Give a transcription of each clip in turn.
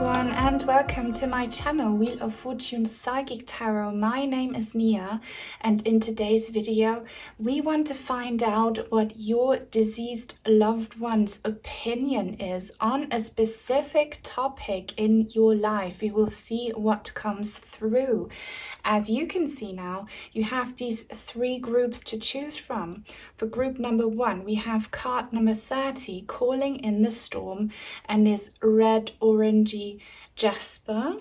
everyone, and welcome to my channel Wheel of Fortune Psychic Tarot. My name is Nia, and in today's video we want to find out what your deceased loved one's opinion is on a specific topic in your life. We will see what comes through. As you can see now, you have these three groups to choose from. For group number 1, we have card number 30, Calling in the Storm, and is red orangey Jasper.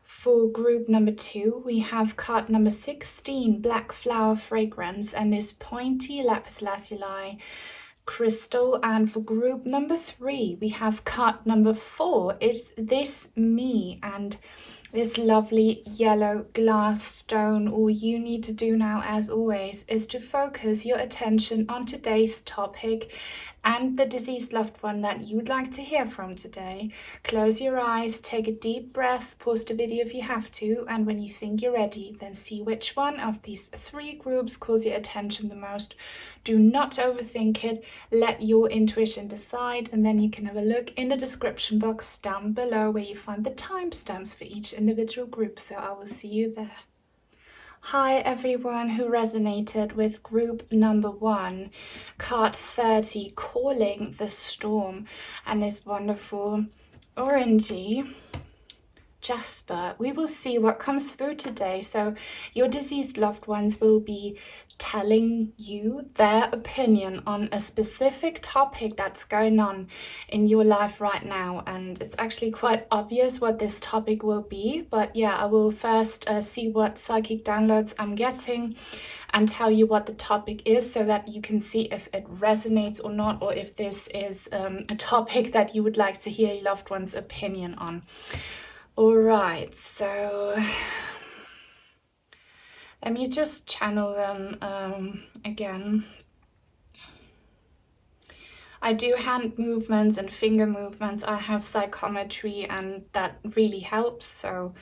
For group number 2, we have card number 16, Black Flower Fragrance, and is pointy Lapis Lazuli crystal. And for group number 3, we have card number 4, Is This Me, and this lovely yellow glass stone. All you need to do now, as always, is to focus your attention on today's topic and the deceased loved one that you would like to hear from today. Close your eyes, take a deep breath, pause the video if you have to, and when you think you're ready, then see which one of these three groups calls your attention the most. Do not overthink it, let your intuition decide, and then you can have a look in the description box down below where you find the timestamps for each individual group, so I will see you there. Hi everyone who resonated with group number 1, card 30, Calling the Storm, and this wonderful orangey Jasper. We will see what comes through today. So your deceased loved ones will be telling you their opinion on a specific topic that's going on in your life right now, and it's actually quite obvious what this topic will be, but yeah, I will first see what psychic downloads I'm getting and tell you what the topic is so that you can see if it resonates or not, or if this is a topic that you would like to hear your loved one's opinion on. All right, so let me just channel them again. I do hand movements and finger movements. I have psychometry, and that really helps. So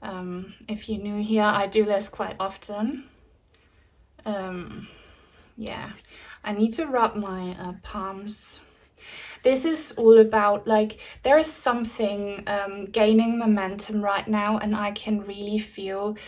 if you're new here, I do this quite often. Yeah, I need to rub my palms. This is all about, like, there is something gaining momentum right now, and I can really feel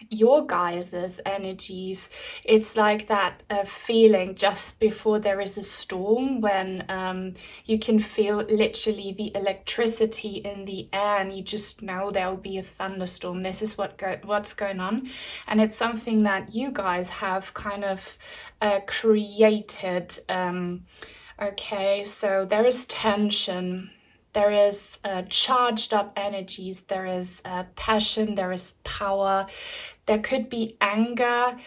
your guys' energies. It's like that feeling just before there is a storm, when you can feel literally the electricity in the air and you just know there will be a thunderstorm. This is what's going on, and it's something that you guys have kind of created. Okay, so there is tension, there is charged up energies, there is passion, there is power, there could be anger.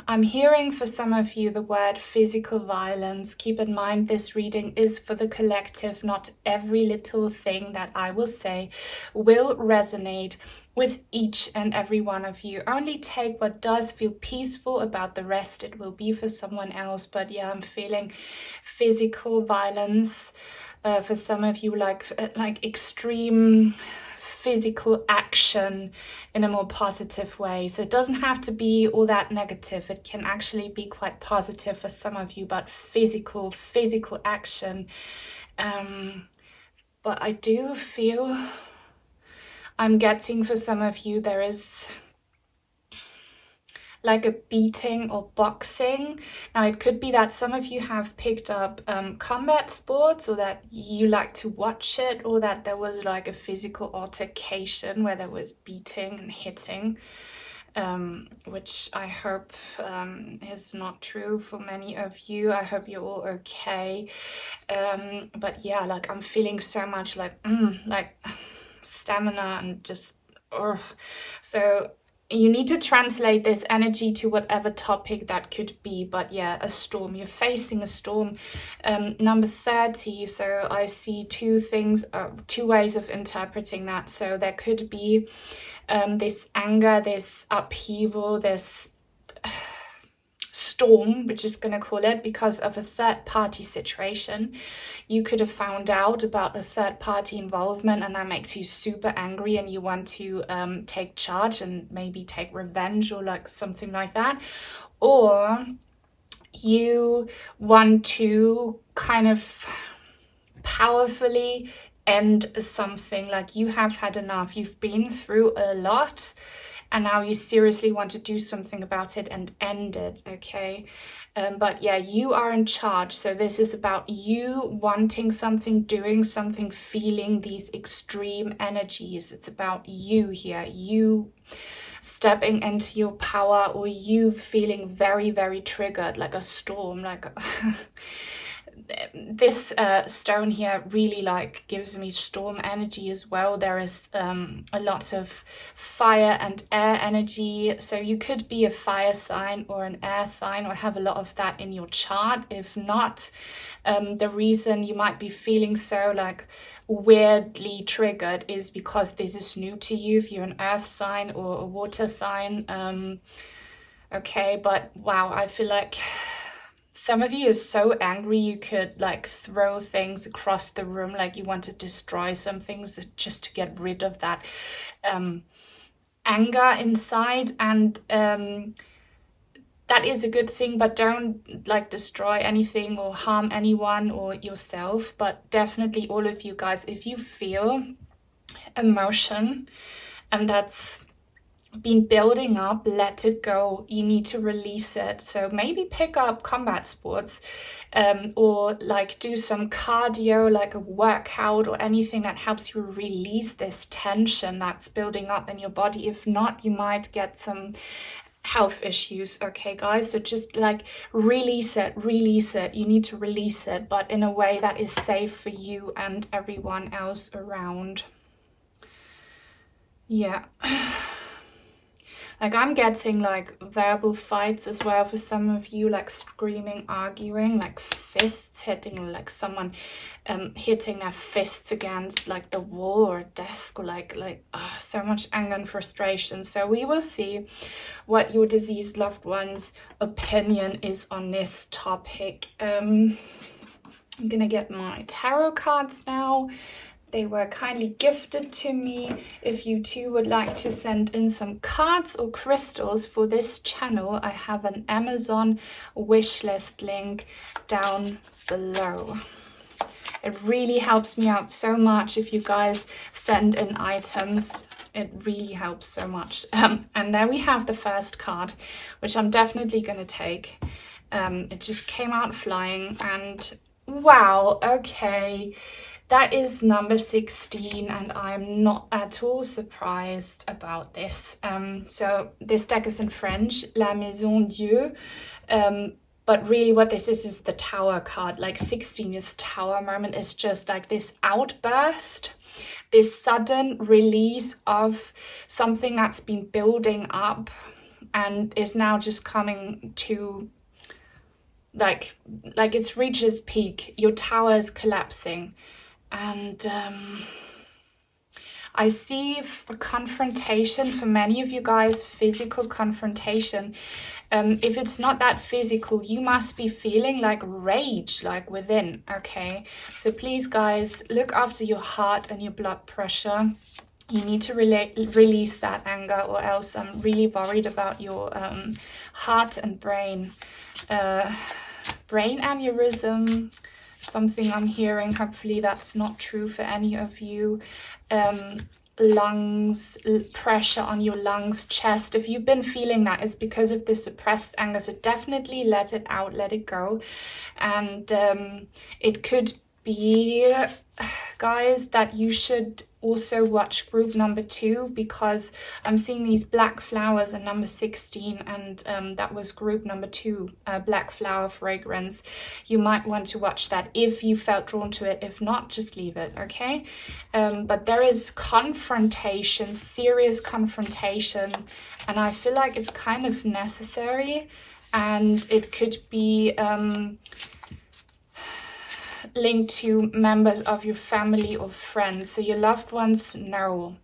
I'm hearing for some of you the word physical violence. Keep in mind, this reading is for the collective. Not every little thing that I will say will resonate with each and every one of you. Only take what does feel peaceful. About the rest, it will be for someone else. But yeah, I'm feeling physical violence for some of you, like extreme physical action in a more positive way. So it doesn't have to be all that negative. It can actually be quite positive for some of you, but physical action. But I do feel I'm getting for some of you there is like a beating or boxing. Now it could be that some of you have picked up combat sports, or that you like to watch it, or that there was like a physical altercation where there was beating and hitting, which I hope is not true for many of you. I hope you're all okay. But yeah, like I'm feeling so much like stamina and just so you need to translate this energy to whatever topic that could be. But yeah, a storm, you're facing a storm. Number 30, so I see two ways of interpreting that. So there could be this anger, this upheaval, this storm, which is going to call it, because of a third party situation. You could have found out about a third party involvement, and that makes you super angry, and you want to take charge and maybe take revenge or like something like that. Or you want to kind of powerfully end something, like you have had enough. You've been through a lot and now you seriously want to do something about it and end it, okay? But yeah, you are in charge. So this is about you wanting something, doing something, feeling these extreme energies. It's about you here, you stepping into your power, or you feeling very, very triggered, like a storm, like this stone here really like gives me storm energy as well. There is a lot of fire and air energy, so you could be a fire sign or an air sign or have a lot of that in your chart. If not, the reason you might be feeling so like weirdly triggered is because this is new to you, if you're an earth sign or a water sign. Okay, but wow, I feel like some of you are so angry you could like throw things across the room, like you want to destroy some things just to get rid of that anger inside. And that is a good thing, but don't like destroy anything or harm anyone or yourself. But definitely all of you guys, if you feel emotion and that's been building up, let it go. You need to release it. So maybe pick up combat sports or like do some cardio, like a workout or anything that helps you release this tension that's building up in your body. If not, you might get some health issues, okay guys? So just like release it. You need to release it, but in a way that is safe for you and everyone else around. Yeah. Like I'm getting like verbal fights as well for some of you, like screaming, arguing, like fists hitting, like someone hitting their fists against like the wall or a desk, or like so much anger and frustration. So we will see what your deceased loved one's opinion is on this topic. I'm gonna get my tarot cards now. They were kindly gifted to me. If you too would like to send in some cards or crystals for this channel, I have an Amazon wishlist link down below. It really helps me out so much if you guys send in items. It really helps so much. And there we have the first card, which I'm definitely going to take. It just came out flying and wow, okay. That is number 16, and I'm not at all surprised about this. So this deck is in French, La Maison Dieu, but really what this is the Tower card. Like 16 is Tower moment. It's just like this outburst, this sudden release of something that's been building up and is now just coming to like it's reached its peak. Your tower is collapsing. And I see a confrontation for many of you guys, physical confrontation. If it's not that physical, you must be feeling like rage, like within, okay? So please, guys, look after your heart and your blood pressure. You need to release that anger, or else I'm really worried about your heart and brain. Brain aneurysm. Something I'm hearing, hopefully that's not true for any of you. Lungs, pressure on your lungs, chest. If you've been feeling that, it's because of the suppressed anger. So definitely let it out, let it go. And it could be, guys, that you should also watch group number 2, because I'm seeing these black flowers in number 16, and that was group number 2, black flower fragrance. You might want to watch that if you felt drawn to it. If not, just leave it, okay? But there is confrontation, serious confrontation, and I feel like it's kind of necessary, and it could be linked to members of your family or friends. So your loved ones know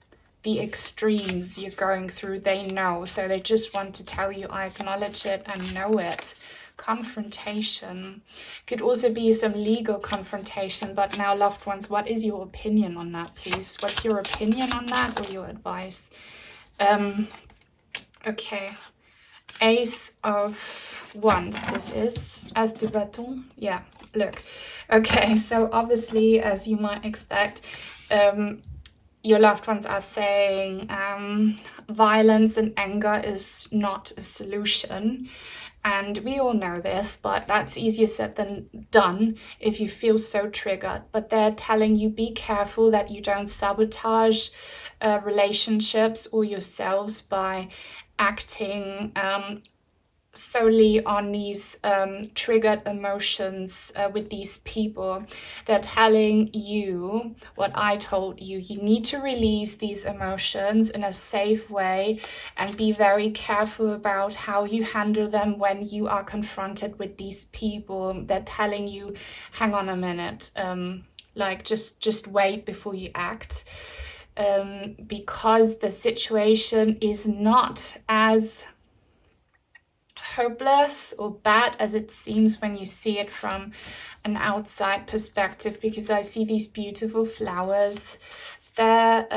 the extremes you're going through. They know, so they just want to tell you, I acknowledge it and know it. Confrontation could also be some legal confrontation. But now, loved ones, what is your opinion on that, please? What's your opinion on that, or your advice? Okay, Ace of Wands. This is As de Bâton. Yeah, look. Okay, so obviously, as you might expect, your loved ones are saying violence and anger is not a solution. And we all know this, but that's easier said than done if you feel so triggered. But they're telling you, be careful that you don't sabotage relationships or yourselves by acting solely on these triggered emotions with these people. They're telling you what I told you. You need to release these emotions in a safe way and be very careful about how you handle them when you are confronted with these people. They're telling you, hang on a minute, like just wait before you act, because the situation is not as hopeless or bad as it seems when you see it from an outside perspective, because I see these beautiful flowers. They're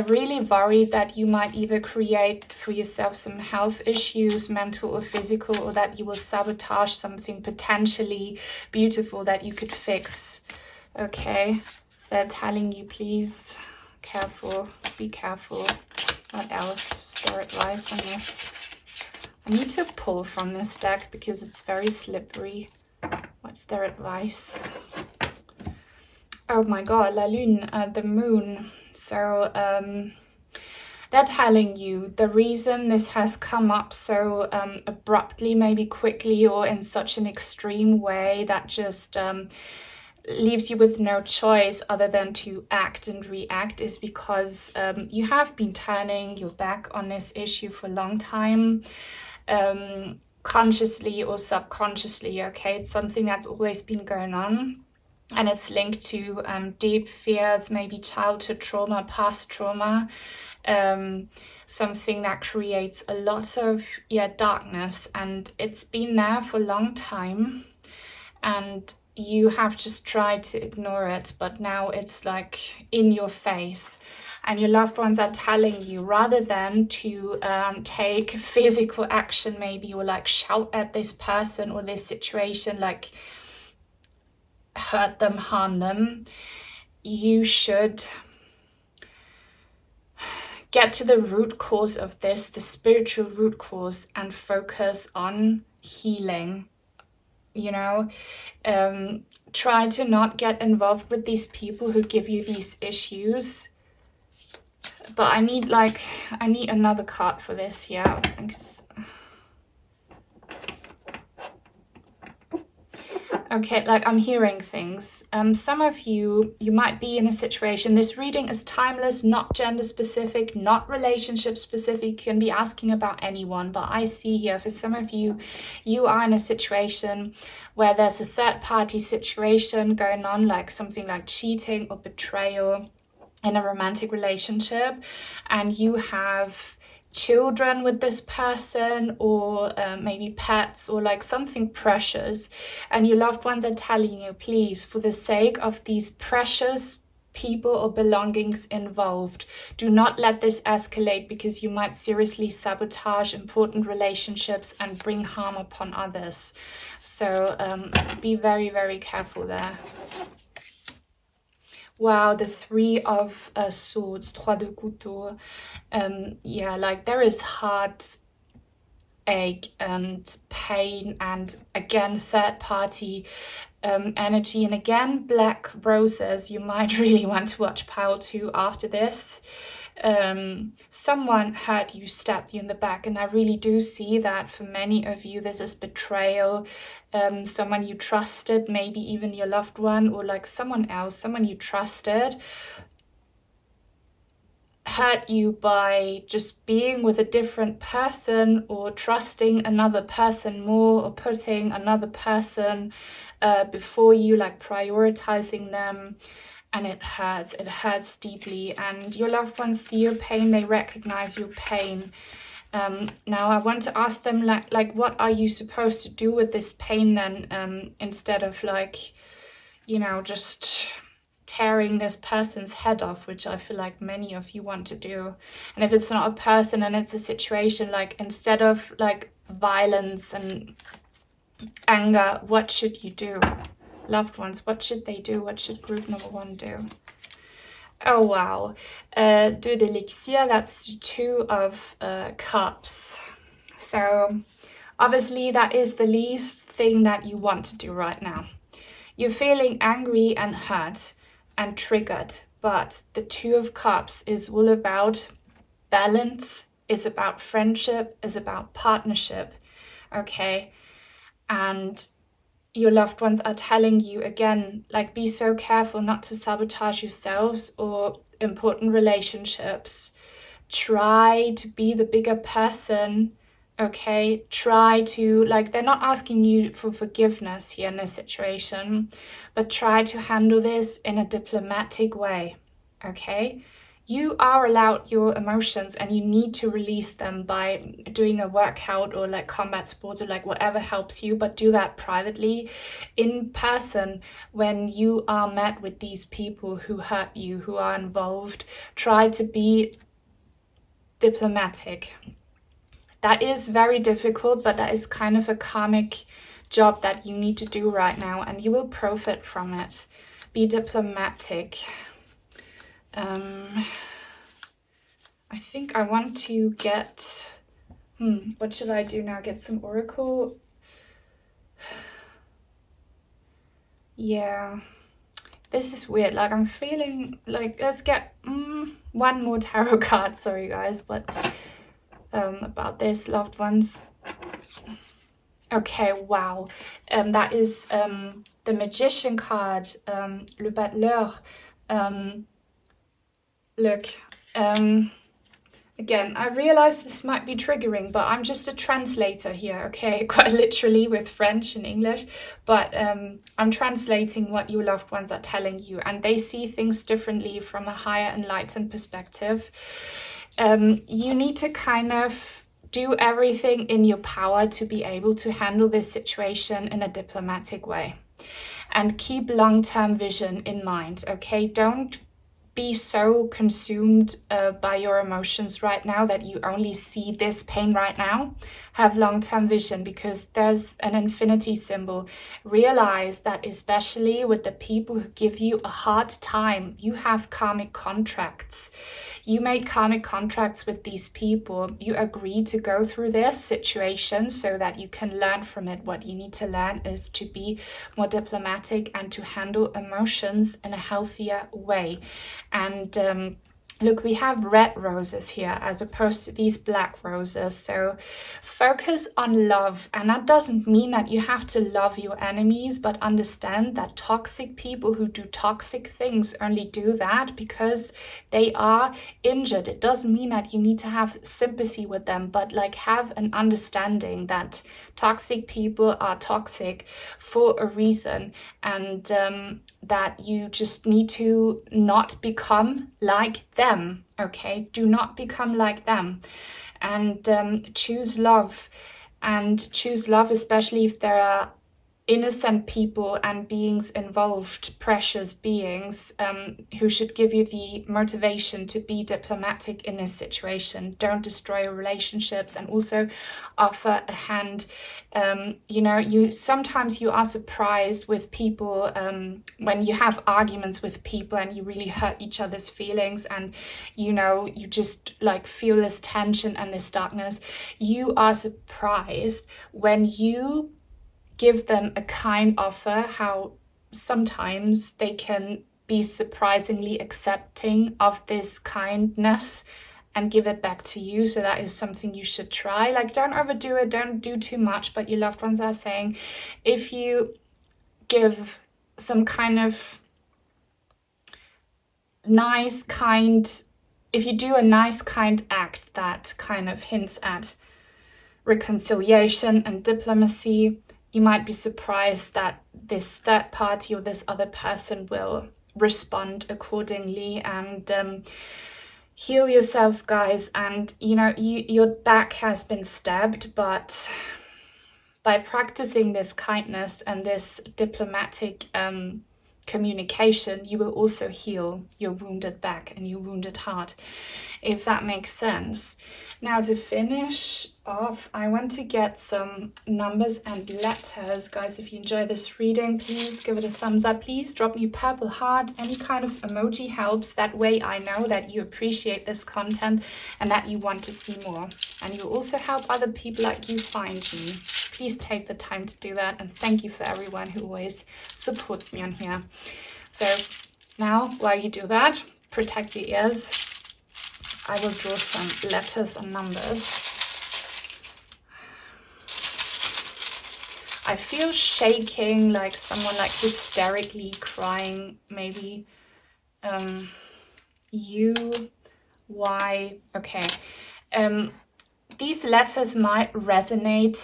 really worried that you might either create for yourself some health issues, mental or physical, or that you will sabotage something potentially beautiful that you could fix. Okay, so they're telling you, please, careful, be careful. What else is their advice on this? I need to pull from this deck because it's very slippery. What's their advice? Oh my god, La Lune, the moon. So they're telling you the reason this has come up so abruptly, maybe quickly, or in such an extreme way that just leaves you with no choice other than to act and react, is because you have been turning your back on this issue for a long time. Consciously or subconsciously, okay? It's something that's always been going on, and it's linked to deep fears, maybe childhood trauma, past trauma, something that creates a lot of darkness, and it's been there for a long time, and you have just tried to ignore it, but now it's like in your face. And your loved ones are telling you, rather than to take physical action maybe, or like shout at this person or this situation, like hurt them, harm them, you should get to the root cause of this, the spiritual root cause, and focus on healing. You know, try to not get involved with these people who give you these issues. But I need another card for this, yeah. Okay, like I'm hearing things. Some of you might be in a situation, this reading is timeless, not gender specific, not relationship specific, you can be asking about anyone, but I see here for some of you, you are in a situation where there's a third party situation going on, like something like cheating or betrayal in a romantic relationship, and you have children with this person, or maybe pets, or like something precious, and your loved ones are telling you, please, for the sake of these precious people or belongings involved, do not let this escalate, because you might seriously sabotage important relationships and bring harm upon others. So be very, very careful there. Wow, the Three of Swords, Trois de Couteau. Yeah, like there is heartache and pain, and again, third party energy, and again, black roses. You might really want to watch pile 2 after this. Someone hurt you, stabbed you in the back, and I really do see that for many of you this is betrayal. Someone you trusted, maybe even your loved one, or like someone else, someone you trusted, hurt you by just being with a different person, or trusting another person more, or putting another person before you, like prioritizing them. And it hurts deeply, and your loved ones see your pain, they recognize your pain. Now I want to ask them, like what are you supposed to do with this pain then, instead of like, you know, just tearing this person's head off, which I feel like many of you want to do. And if it's not a person and it's a situation, like instead of like violence and Anger, what should you do? Loved ones, what should they do? What should group number 1 do? Oh, wow. Deux d'Elixir, that's 2 of Cups. So obviously that is the least thing that you want to do right now. You're feeling angry and hurt and triggered, but the 2 of Cups is all about balance, is about friendship, is about partnership, okay? And your loved ones are telling you again, like, be so careful not to sabotage yourselves or important relationships. Try to be the bigger person, okay? Try to, like, they're not asking you for forgiveness here in this situation, but try to handle this in a diplomatic way, okay? You are allowed your emotions and you need to release them by doing a workout or like combat sports or like whatever helps you, but do that privately. In person, when you are met with these people who hurt you, who are involved, try to be diplomatic. That is very difficult, but that is kind of a karmic job that you need to do right now, and you will profit from it. Be diplomatic. I think I want to get, what should I do now? Get some oracle? Yeah, this is weird. Like, I'm feeling like, let's get one more tarot card. Sorry guys, but about this, loved ones. Okay, wow. That is the Magician card, Le Battleur. Look, again, I realize this might be triggering, but I'm just a translator here, okay? Quite literally with French and English, but I'm translating what your loved ones are telling you, and they see things differently from a higher enlightened perspective. You need to kind of do everything in your power to be able to handle this situation in a diplomatic way. And keep long-term vision in mind, okay? Don't be so consumed by your emotions right now that you only see this pain right now. Have long-term vision, because there's an infinity symbol. Realize that especially with the people who give you a hard time, you have karmic contracts. You made karmic contracts with these people. You agreed to go through this situation so that you can learn from it. What you need to learn is to be more diplomatic and to handle emotions in a healthier way. And look, we have red roses here as opposed to these black roses. So focus on love. And that doesn't mean that you have to love your enemies, but understand that toxic people who do toxic things only do that because they are injured. It doesn't mean that you need to have sympathy with them, but like have an understanding that toxic people are toxic for a reason, and that you just need to not become like them, okay? Do not become like them, and choose love, and choose love especially if there are innocent people and beings involved, precious beings, who should give you the motivation to be diplomatic in this situation. Don't destroy your relationships, and also offer a hand. You know, sometimes you are surprised with people when you have arguments with people and you really hurt each other's feelings, and you know, you just like feel this tension and this darkness. You are surprised when you give them a kind offer, how sometimes they can be surprisingly accepting of this kindness and give it back to you. So that is something you should try. Like, don't overdo it, don't do too much, but your loved ones are saying if you give some kind of nice, kind, if you do a nice, kind act that kind of hints at reconciliation and diplomacy, you might be surprised that this third party or this other person will respond accordingly. And heal yourselves, guys. And you know, your back has been stabbed, but by practicing this kindness and this diplomatic communication, you will also heal your wounded back and your wounded heart, if that makes sense. Now, to finish off, I want to get some numbers and letters. Guys, if you enjoy this reading, please give it a thumbs up. Please drop me a purple heart. Any kind of emoji helps. That way I know that you appreciate this content and that you want to see more. And you also help other people like you find me. Please take the time to do that. And thank you for everyone who always supports me on here. So now, while you do that, protect your ears. I will draw some letters and numbers. I feel shaking, like someone like hysterically crying, maybe. U, Y, okay. These letters might resonate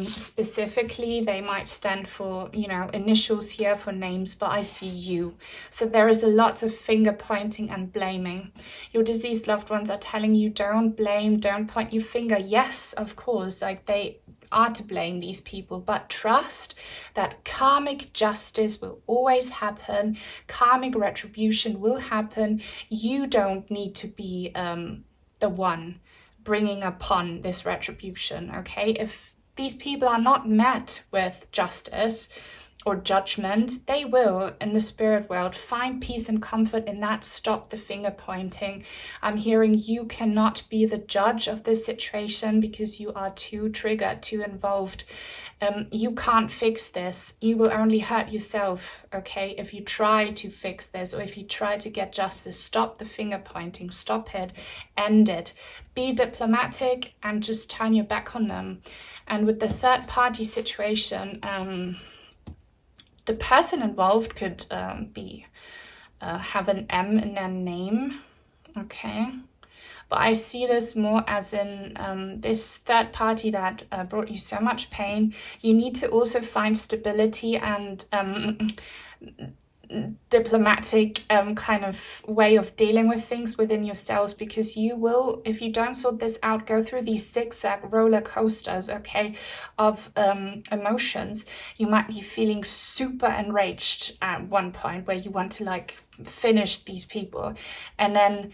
specifically. They might stand for, you know, initials here for names, but I see you. So there is a lot of finger pointing and blaming. Your deceased loved ones are telling you, don't blame, don't point your finger. Yes, of course, like they are to blame, these people, but trust that karmic justice will always happen. Karmic retribution will happen. You don't need to be the one bringing upon this retribution, okay? If these people are not met with justice or judgment, they will, in the spirit world, find peace and comfort in that. Stop the finger pointing. I'm hearing you cannot be the judge of this situation because you are too triggered, too involved. You can't fix this. You will only hurt yourself, okay? If you try to fix this or if you try to get justice, stop the finger pointing, stop it, end it. Be diplomatic and just turn your back on them. And with the third party situation, the person involved could have an M in their name, okay? But I see this more as in this third party that brought you so much pain. You need to also find stability and diplomatic kind of way of dealing with things within yourselves, because you will, if you don't sort this out, go through these zigzag roller coasters, okay, of emotions. You might be feeling super enraged at one point where you want to like finish these people, and then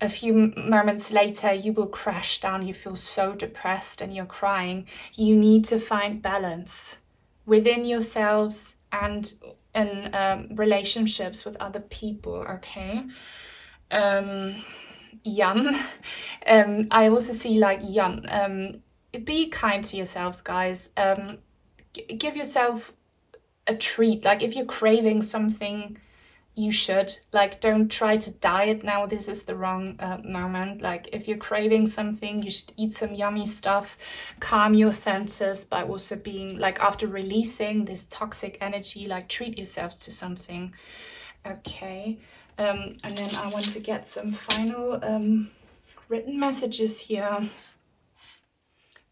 a few moments later you will crash down. You feel so depressed and you're crying. You need to find balance within yourselves and in relationships with other people, okay? Yum. I also see like yum. Be kind to yourselves, guys. Give yourself a treat. Like if you're craving something, you should, like, don't try to diet now. This is the wrong moment. Like if you're craving something, you should eat some yummy stuff. Calm your senses by also being like, after releasing this toxic energy, like treat yourselves to something, okay? And then I want to get some final written messages here.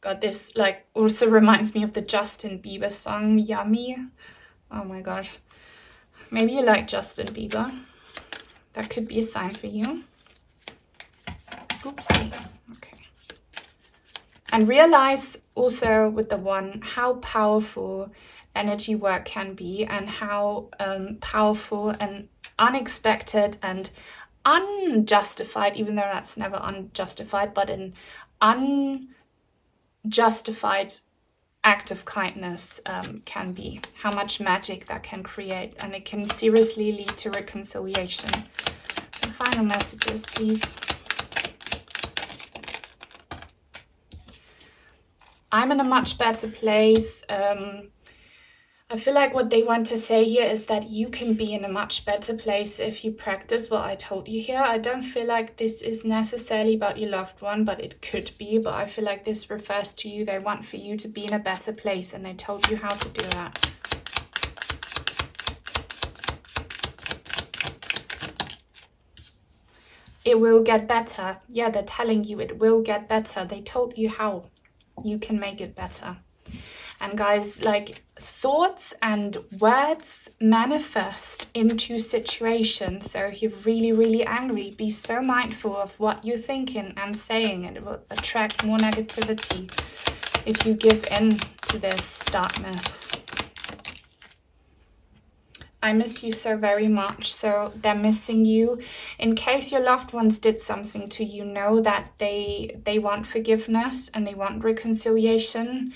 God, this like also reminds me of the Justin Bieber song Yummy. Oh my god. Maybe you like Justin Bieber. That could be a sign for you. Oopsie. Okay. And realize also with the one how powerful energy work can be, and how powerful and unexpected and unjustified, even though that's never unjustified, but an unjustified act of kindness can be, how much magic that can create, and it can seriously lead to reconciliation. So final messages, please. I'm in a much better place. I feel like what they want to say here is that you can be in a much better place if you practice what I told you here. I don't feel like this is necessarily about your loved one, but it could be. But I feel like this refers to you. They want for you to be in a better place, and they told you how to do that. It will get better. Yeah, they're telling you it will get better. They told you how you can make it better. And guys, like, thoughts and words manifest into situations. So if you're really, really angry, be so mindful of what you're thinking and saying. It will attract more negativity if you give in to this darkness. I miss you so very much. So they're missing you. In case your loved ones did something to you, know that they want forgiveness and they want reconciliation.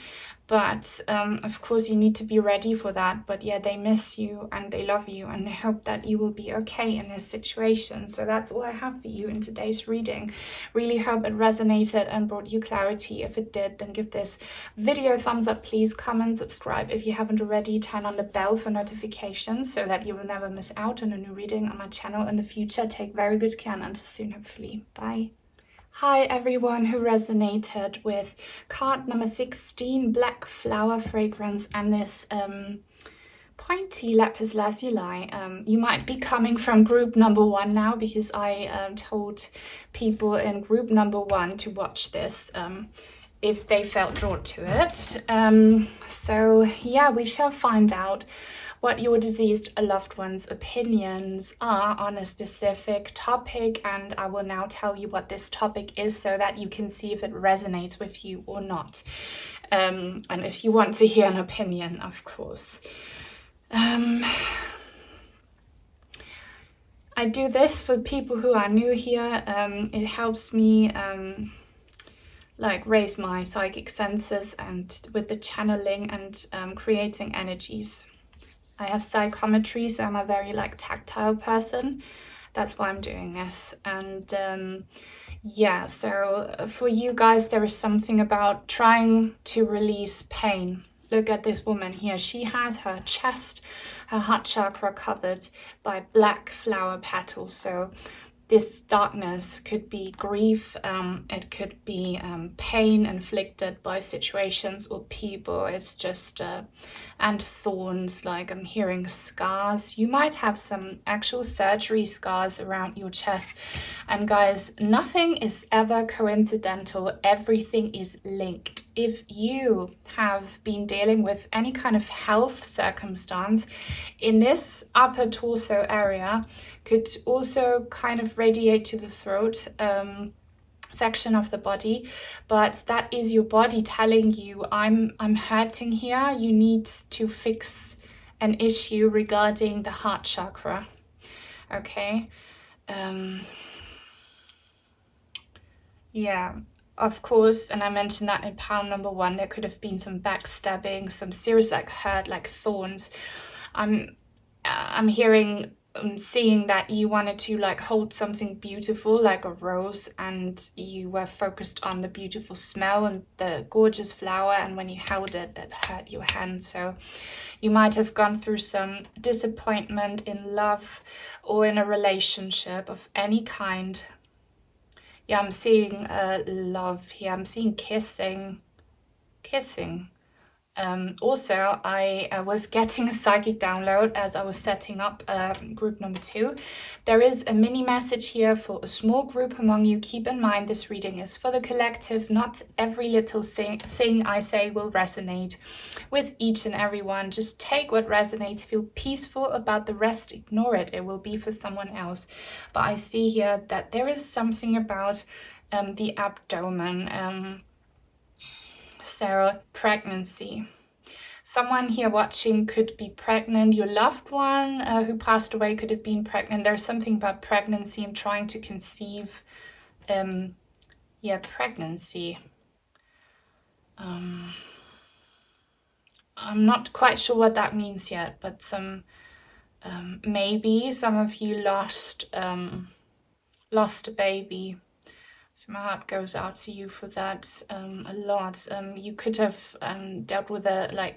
But of course, you need to be ready for that. But yeah, they miss you and they love you and they hope that you will be okay in this situation. So that's all I have for you in today's reading. Really hope it resonated and brought you clarity. If it did, then give this video a thumbs up, please. Comment, subscribe if you haven't already. Turn on the bell for notifications so that you will never miss out on a new reading on my channel in the future. Take very good care and until soon, hopefully. Bye. Hi everyone who resonated with card number 16, Black Flower Fragrance, and this pointy Lapis Lazuli. You might be coming from group number 1 now, because I told people in group number 1 to watch this if they felt drawn to it. So yeah, we shall find out what your deceased loved one's opinions are on a specific topic, and I will now tell you what this topic is so that you can see if it resonates with you or not, and if you want to hear an opinion, of course. I do this for people who are new here. It helps me like raise my psychic senses and with the channeling and creating energies. I have psychometry, so I'm a very like tactile person. That's why I'm doing this. And yeah, so for you guys, there is something about trying to release pain. Look at this woman here. She has her chest, her heart chakra covered by black flower petals. So this darkness could be grief, it could be pain inflicted by situations or people. It's just, and thorns, like I'm hearing scars. You might have some actual surgery scars around your chest. And guys, nothing is ever coincidental. Everything is linked. If you have been dealing with any kind of health circumstance in this upper torso area, could also kind of radiate to the throat section of the body, but that is your body telling you, I'm hurting here. You need to fix an issue regarding the heart chakra. Okay. Yeah, of course, and I mentioned that in pile number 1, there could have been some backstabbing, some serious like hurt, like thorns. I'm hearing, seeing that you wanted to like hold something beautiful like a rose, and you were focused on the beautiful smell and the gorgeous flower, and when you held it, it hurt your hand. So you might have gone through some disappointment in love or in a relationship of any kind. Yeah, I'm seeing love here. I'm seeing kissing. Also, I was getting a psychic download as I was setting up group number 2. There is a mini message here for a small group among you. Keep in mind, this reading is for the collective. Not every little thing I say will resonate with each and every one. Just take what resonates, feel peaceful about the rest, ignore it. It will be for someone else. But I see here that there is something about the abdomen. So pregnancy. Someone here watching could be pregnant. Your loved one who passed away could have been pregnant. There's something about pregnancy and trying to conceive. Pregnancy. I'm not quite sure what that means yet, but maybe some of you lost a baby. So my heart goes out to you for that a lot. You could have dealt with a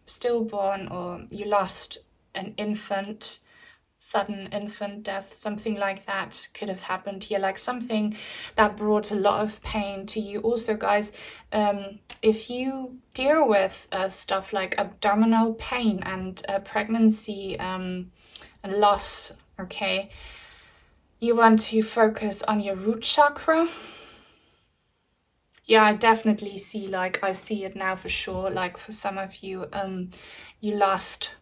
stillborn, or you lost an infant, sudden infant death, something like that could have happened here, like something that brought a lot of pain to you. Also, guys, if you deal with stuff like abdominal pain and pregnancy and loss, okay, you want to focus on your root chakra. Yeah, I definitely see, like, I see it now for sure. Like for some of you, you lost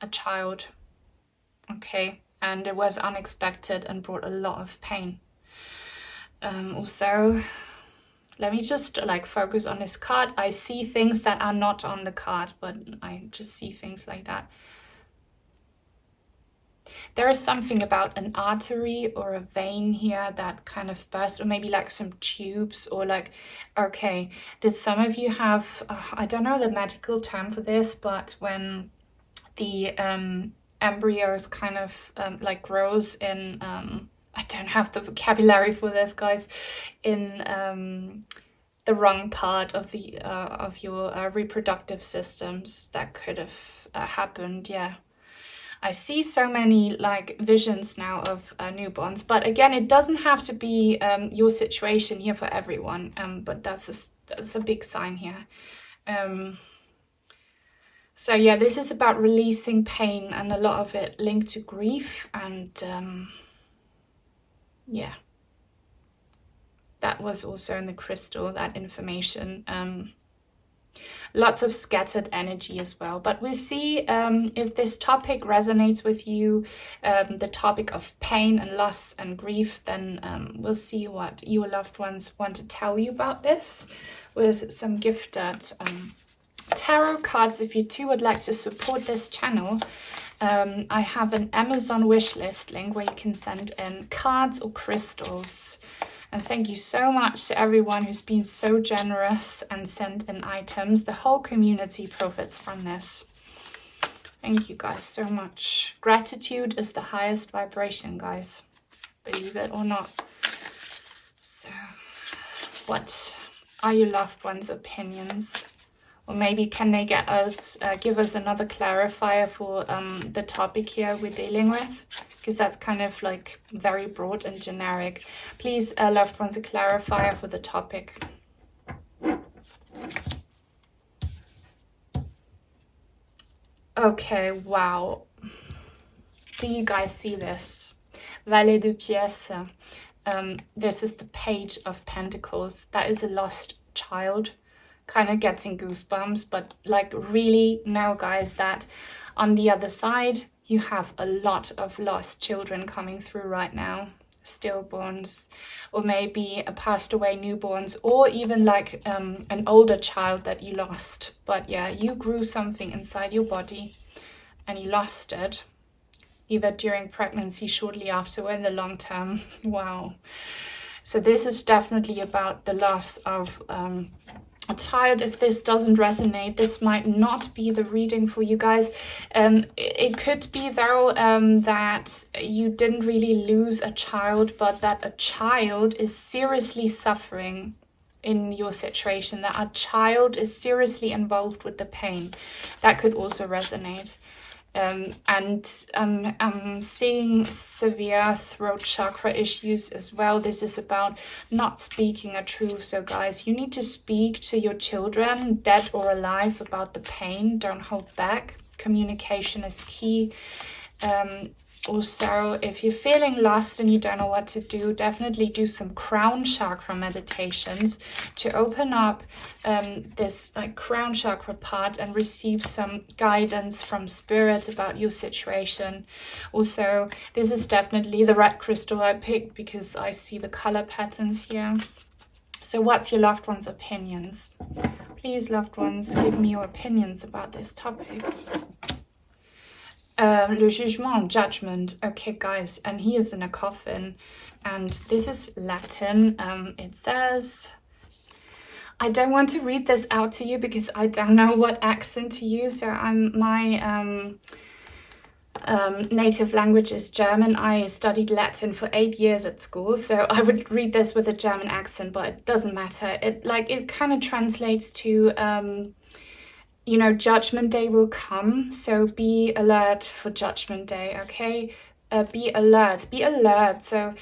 a child, okay, and it was unexpected and brought a lot of pain. Also, let me just like focus on this card. I see things that are not on the card, but I just see things like that. There is something about an artery or a vein here that kind of burst, or maybe like some tubes, or like, okay, did some of you have, I don't know the medical term for this, but when the embryos kind of like grows in, I don't have the vocabulary for this, guys, in the wrong part of the of your reproductive systems, that could have happened. Yeah, I see so many like visions now of newborns, but again, it doesn't have to be your situation here for everyone, but that's a big sign here. So yeah, this is about releasing pain, and a lot of it linked to grief, and yeah, that was also in the crystal, that information. Lots of scattered energy as well. But we see if this topic resonates with you, the topic of pain and loss and grief, then we'll see what your loved ones want to tell you about this with some gifted tarot cards. If you too would like to support this channel, I have an Amazon wishlist link where you can send in cards or crystals. And thank you so much to everyone who's been so generous and sent in items. The whole community profits from this. Thank you guys so much. Gratitude is the highest vibration, guys. Believe it or not. So, what are your loved ones' opinions? Or maybe can they get us, give us another clarifier for the topic here we're dealing with? Because that's kind of like very broad and generic. Please, loved ones, a clarifier for the topic. Okay, wow. Do you guys see this? Valet de pièces. This is the Page of Pentacles. That is a lost child. Kind of getting goosebumps, but like really know, guys, that on the other side you have a lot of lost children coming through right now, stillborns, or maybe a passed away newborns, or even like an older child that you lost. But yeah, you grew something inside your body and you lost it, either during pregnancy, shortly after, or in the long term. Wow. So this is definitely about the loss of a child. If this doesn't resonate, this might not be the reading for you guys. It could be though that you didn't really lose a child, but that a child is seriously suffering in your situation, that a child is seriously involved with the pain. That could also resonate. I'm seeing severe throat chakra issues as well. This is about not speaking a truth. So guys, you need to speak to your children, dead or alive, about the pain. Don't hold back. Communication is key. Also, if you're feeling lost and you don't know what to do, definitely do some crown chakra meditations to open up this like crown chakra part and receive some guidance from spirit about your situation. Also, this is definitely the red crystal I picked because I see the color patterns here. So what's your loved one's opinions? Please, loved ones, give me your opinions about this topic. Le jugement, judgment. Okay, guys, and he is in a coffin, and this is Latin. It says, I don't want to read this out to you because I don't know what accent to use. So my native language is German. I studied Latin for 8 years at school, so I would read this with a German accent, but it doesn't matter. It kind of translates to you know, Judgment Day will come, so be alert for Judgment Day, okay? Be alert, be alert. So,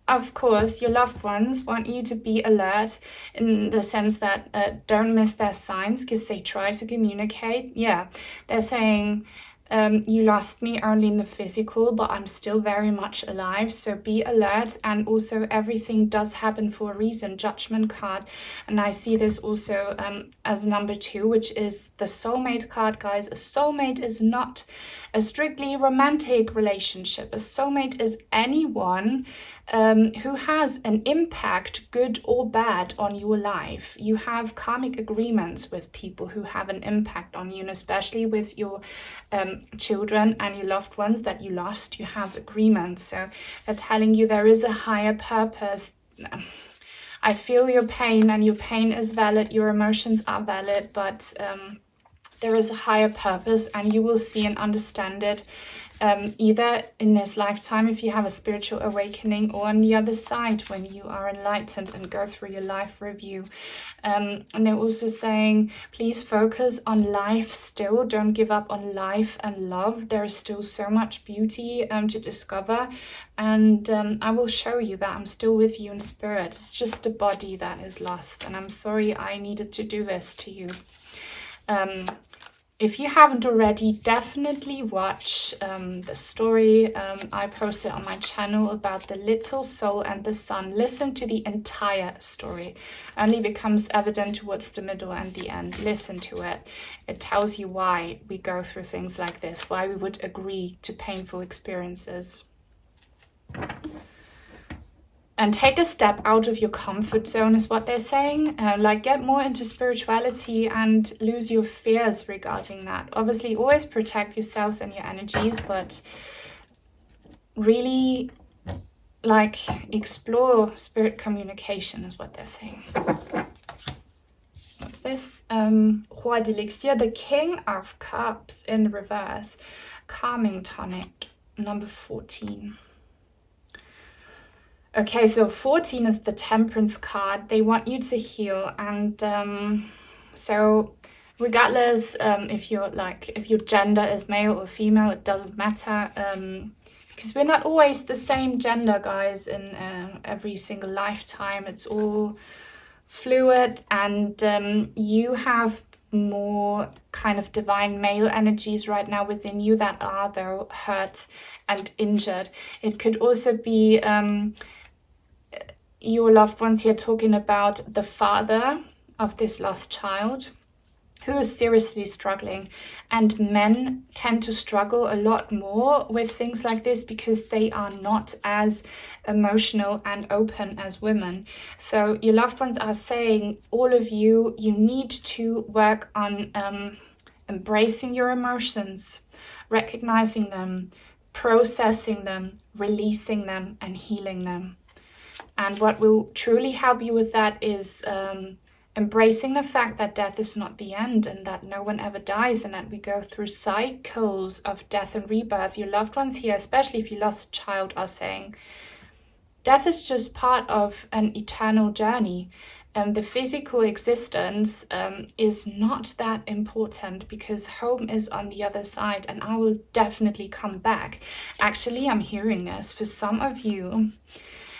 of course, your loved ones want you to be alert in the sense that don't miss their signs because they try to communicate. Yeah, they're saying, you lost me only in the physical, but I'm still very much alive, so be alert. And also everything does happen for a reason. Judgment card, and I see this also as number 2, which is the soulmate card, guys. A soulmate is not a strictly romantic relationship. A soulmate is anyone who has an impact, good or bad, on your life. You have karmic agreements with people who have an impact on you, and especially with your children and your loved ones that you lost, you have agreements. So they're telling you there is a higher purpose. I feel your pain, and your pain is valid, your emotions are valid, but there is a higher purpose, and you will see and understand it either in this lifetime if you have a spiritual awakening, or on the other side when you are enlightened and go through your life review. And they're also saying, please focus on life still. Don't give up on life and love. There is still so much beauty to discover. And I will show you that I'm still with you in spirit. It's just the body that is lost. And I'm sorry I needed to do this to you. If you haven't already, definitely watch the story I posted on my channel about the little soul and the sun. Listen to the entire story. Only becomes evident towards the middle and the end. Listen to it. It tells you why we go through things like this, why we would agree to painful experiences. And take a step out of your comfort zone is what they're saying. Like, get more into spirituality and lose your fears regarding that. Obviously, always protect yourselves and your energies, but really, like, explore spirit communication is what they're saying. What's this? Roi d'Elixir, the King of Cups in reverse. Calming tonic, number 14. Okay, so 14 is the Temperance card. They want you to heal, and so regardless if your gender is male or female, it doesn't matter, because we're not always the same gender, guys, in every single lifetime. It's all fluid, and you have more kind of divine male energies right now within you that are, though, hurt and injured. It could also be your loved ones here talking about the father of this lost child who is seriously struggling. And men tend to struggle a lot more with things like this because they are not as emotional and open as women. So your loved ones are saying, all of you, you need to work on embracing your emotions, recognizing them, processing them, releasing them, and healing them. And what will truly help you with that is embracing the fact that death is not the end, and that no one ever dies, and that we go through cycles of death and rebirth. Your loved ones here, especially if you lost a child, are saying death is just part of an eternal journey. The physical existence is not that important, because home is on the other side, and I will definitely come back. Actually, I'm hearing this for some of you.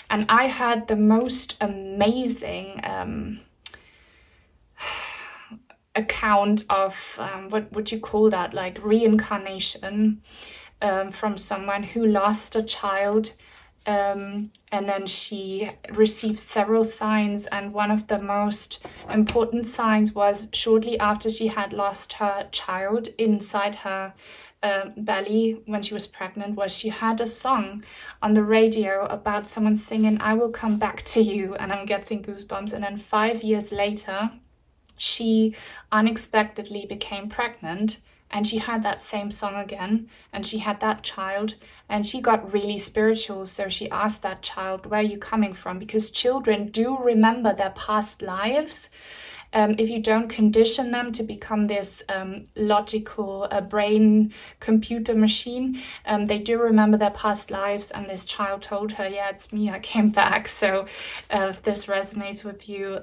And I heard the most amazing account of, what would you call that, like reincarnation, from someone who lost a child, and then she received several signs, and one of the most important signs was shortly after she had lost her child inside her belly when she was pregnant, was she had a song on the radio about someone singing, "I will come back to you," and I'm getting goosebumps. And then 5 years later, she unexpectedly became pregnant, and she had that same song again, and she had that child, and she got really spiritual. So she asked that child, "Where are you coming from?" Because children do remember their past lives. If you don't condition them to become this logical brain computer machine, they do remember their past lives. And this child told her, "Yeah, it's me, I came back." So if this resonates with you,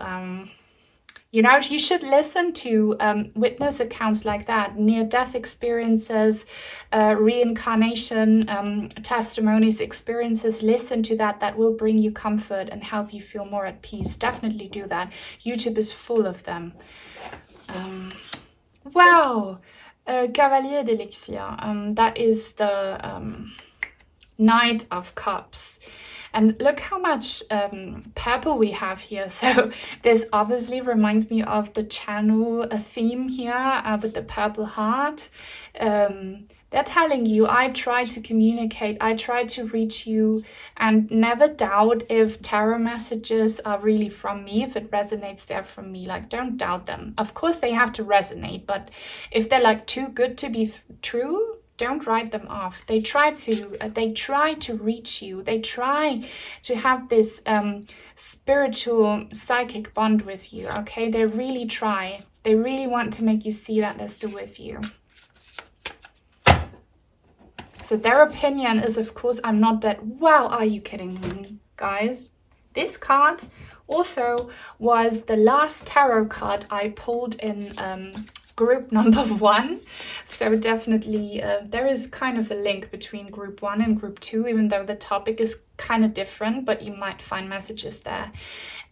you know, you should listen to witness accounts like that, near-death experiences, reincarnation, testimonies, experiences. Listen to that. That will bring you comfort and help you feel more at peace. Definitely do that. YouTube is full of them. Wow! Cavalier d'Elixir. That is the Knight of Cups. And look how much purple we have here. So this obviously reminds me of the channel theme here with the purple heart. They're telling you, I try to communicate, I try to reach you, and never doubt if tarot messages are really from me, if it resonates, they're from me. Like, don't doubt them. Of course, they have to resonate, but if they're like too good to be true, don't write them off. They try to reach you. They try to have this spiritual, psychic bond with you, okay? They really try. They really want to make you see that they're still with you. So their opinion is, of course, I'm not dead. Wow, are you kidding me, guys? This card also was the last tarot card I pulled in group number 1. So definitely there is kind of a link between group 1 and group 2, even though the topic is kind of different, but you might find messages there.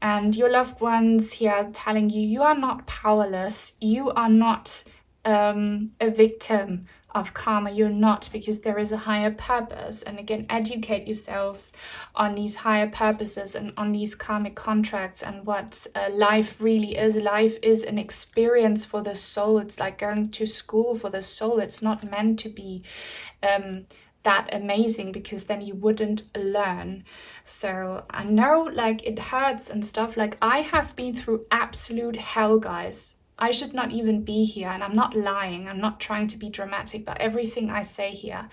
And your loved ones here telling you, you are not powerless. You are not a victim of karma. You're not, because there is a higher purpose. And again, educate yourselves on these higher purposes and on these karmic contracts and what life really is. Life is an experience for the soul. It's like going to school for the soul. It's not meant to be that amazing, because then you wouldn't learn. So I know, like, it hurts and stuff. Like, I have been through absolute hell, guys. I should not even be here, and I'm not lying. I'm not trying to be dramatic, but everything I say here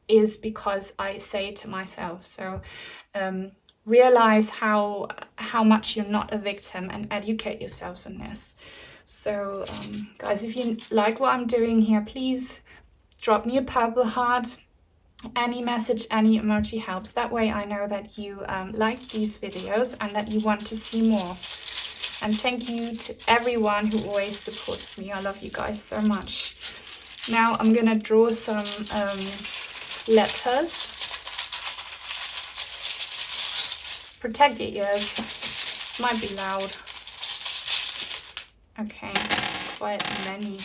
is because I say it to myself. So realize how much you're not a victim and educate yourselves on this. So guys, if you like what I'm doing here, please drop me a purple heart. Any message, any emoji helps. That way I know that you like these videos and that you want to see more. And thank you to everyone who always supports me. I love you guys so much. Now I'm gonna draw some letters. Protect your ears. Might be loud. Okay, quite many.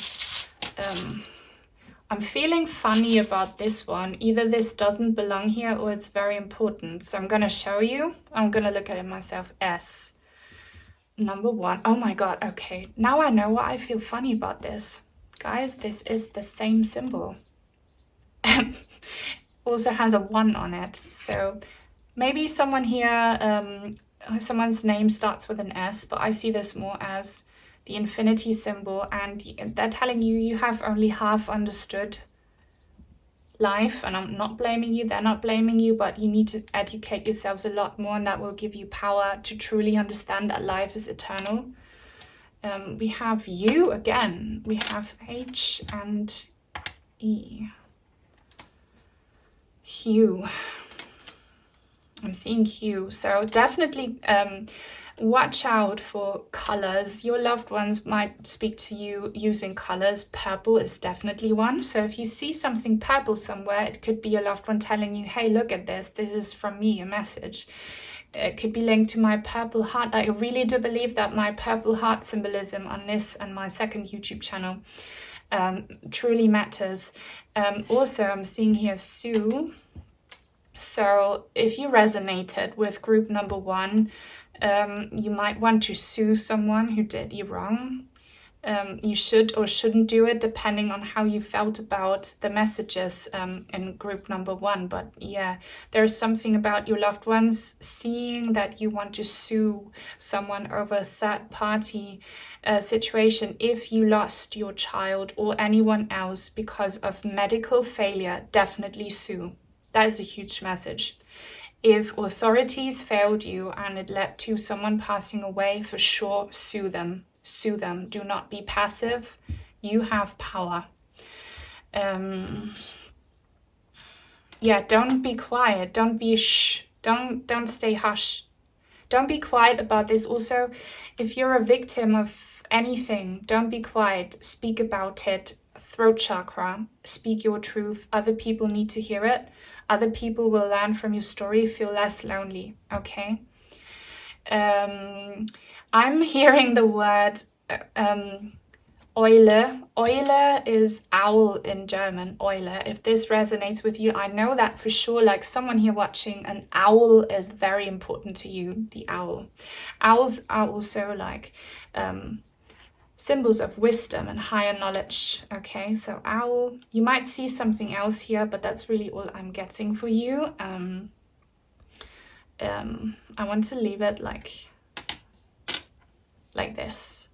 I'm feeling funny about this one. Either this doesn't belong here or it's very important. So I'm gonna show you. I'm gonna look at it myself. S. Number 1. Oh my god, okay. Now I know why I feel funny about this. Guys, this is the same symbol. Also has a 1 on it. So maybe someone here, someone's name starts with an S, but I see this more as the infinity symbol, and they're telling you you have only half understood life. And I'm not blaming you, they're not blaming you, but you need to educate yourselves a lot more, and that will give you power to truly understand that life is eternal. We have U again, we have H and E. Hue. I'm seeing hue. So definitely watch out for colors. Your loved ones might speak to you using colors. Purple is definitely one. So if you see something purple somewhere, it could be your loved one telling you, hey, look at this. This is from me, a message. It could be linked to my purple heart. I really do believe that my purple heart symbolism on this and my second YouTube channel truly matters. Also, I'm seeing here Sue. So if you resonated with group number 1, you might want to sue someone who did you wrong. You should or shouldn't do it depending on how you felt about the messages in group number 1. But yeah, there's something about your loved ones seeing that you want to sue someone over a third party situation. If you lost your child or anyone else because of medical failure, definitely sue. That is a huge message. If authorities failed you and it led to someone passing away, for sure, sue them. Sue them. Do not be passive. You have power. Yeah, don't be quiet. Don't be shh. Don't stay hush. Don't be quiet about this. Also, if you're a victim of anything, don't be quiet. Speak about it. Throat chakra. Speak your truth. Other people need to hear it. Other people will learn from your story, feel less lonely, okay? I'm hearing the word Eule. Eule is owl in German, Eule. If this resonates with you, I know that for sure, like someone here watching, an owl is very important to you, the owl. Owls are also like symbols of wisdom and higher knowledge. Okay, so owl, you might see something else here, but that's really all I'm getting for you. I want to leave it like this.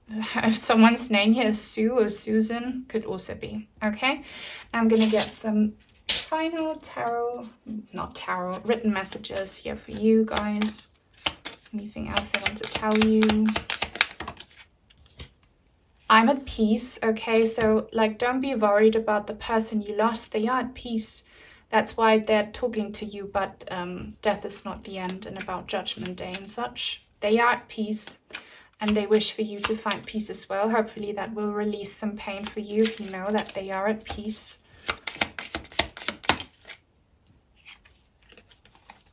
If someone's name here is Sue or Susan, could also be. Okay, I'm gonna get some final written messages here for you guys. Anything else I want to tell you? I'm at peace. Okay, so like, don't be worried about the person you lost. They are at peace. That's why they're talking to you, but death is not the end, and about Judgment Day and such. They are at peace, and they wish for you to find peace as well. Hopefully that will release some pain for you if you know that they are at peace.